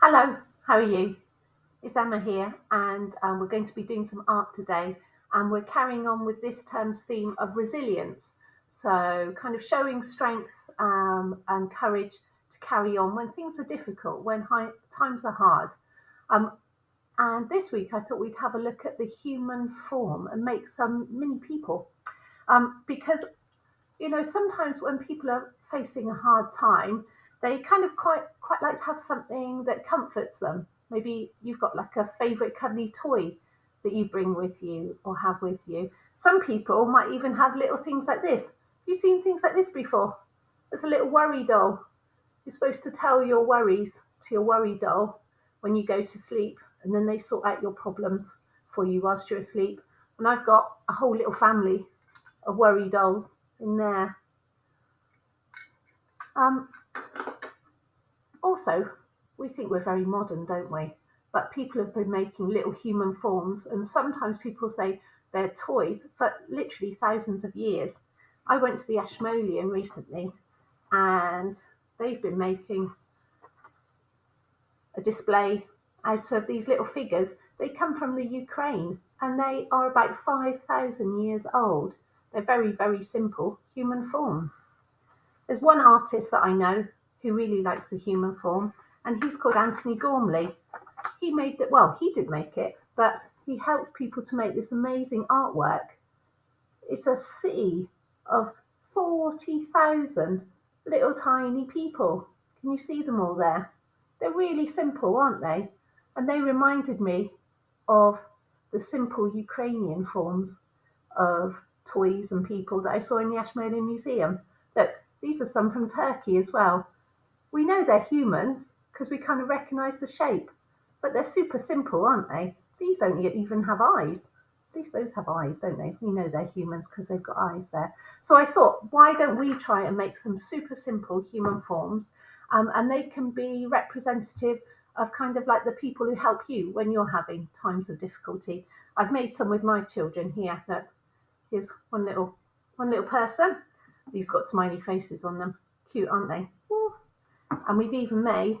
Hello, how are you? It's Emma here, and we're going to be doing some art today. And we're carrying on with this term's theme of resilience. So, kind of showing strength and courage to carry on when things are difficult, when times are hard. Um, and this week, I thought we'd have a look at the human form and make some mini people. Because sometimes when people are facing a hard time, they kind of quite like to have something that comforts them. Maybe you've got like a favorite cuddly toy that you bring with you or have with you. Some people might even have little things like this. Have you seen things like this before? There's a little worry doll. You're supposed to tell your worries to your worry doll when you go to sleep, and then they sort out your problems for you whilst you're asleep. And I've got a whole little family of worry dolls in there. Um, Also, we think we're very modern, don't we? But people have been making little human forms, and sometimes people say they're toys for literally thousands of years. I went to the Ashmolean recently, and they've been making a display out of these little figures. They come from the Ukraine, and they are about 5,000 years old. They're very, very simple human forms. There's one artist that I know who really likes the human form, and he's called Antony Gormley. He made that, well, he did make it, but he helped people to make this amazing artwork. It's a sea of 40,000 little tiny people. Can you see them all there? They're really simple, aren't they? And they reminded me of the simple Ukrainian forms of toys and people that I saw in the Ashmolean Museum. Look, these are some from Turkey as well. We know they're humans because we kind of recognise the shape, but they're super simple, aren't they? These don't even have eyes. At least those have eyes, don't they? We know they're humans because they've got eyes there. So I thought, why don't we try and make some super simple human forms, and they can be representative of kind of like the people who help you when you're having times of difficulty. I've made some with my children here. Look, here's one little person. These got smiley faces on them. Cute, aren't they? Ooh. And we've even made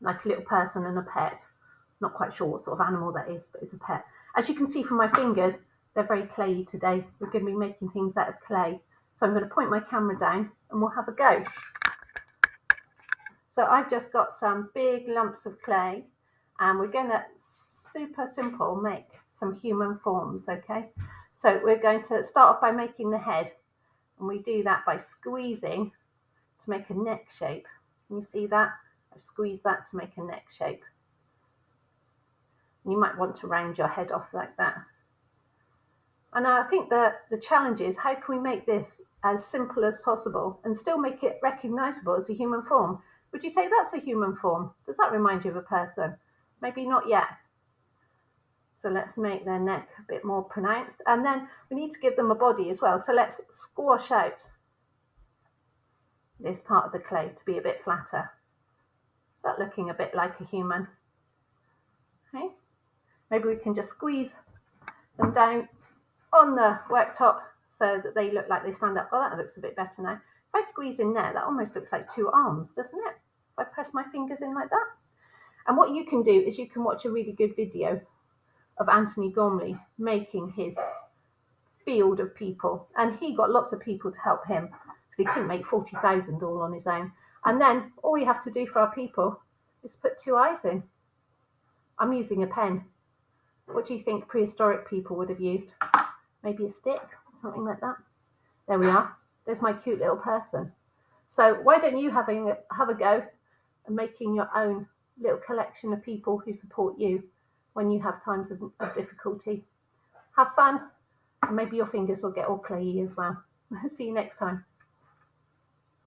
like a little person and a pet. Not quite sure what sort of animal that is, but it's a pet. As you can see from my fingers, they're very clayey today. We're going to be making things out of clay. So I'm going to point my camera down and we'll have a go. So I've just got some big lumps of clay, and we're going to super simple make some human forms, okay? So we're going to start off by making the head, and we do that by squeezing to make a neck shape. Can you see that? I've squeezed that to make a neck shape. You might want to round your head off like that. And I think that the challenge is, how can we make this as simple as possible and still make it recognizable as a human form? Would you say that's a human form? Does that remind you of a person? Maybe not yet. So let's make their neck a bit more pronounced. And then we need to give them a body as well. So let's squash out this part of the clay to be a bit flatter. Is that looking a bit like a human? Okay. Maybe we can just squeeze them down on the worktop so that they look like they stand up. Oh, that looks a bit better now. If I squeeze in there, that almost looks like two arms, doesn't it? If I press my fingers in like that. And what you can do is you can watch a really good video of Antony Gormley making his field of people. And he got lots of people to help him because he couldn't make 40,000 all on his own. And then all we have to do for our people is put two eyes in. I'm using a pen. What do you think prehistoric people would have used? Maybe a stick, something like that. There we are. There's my cute little person. So why don't you have a go at making your own little collection of people who support you when you have times of difficulty. Have fun, and maybe your fingers will get all clayey as well. See you next time.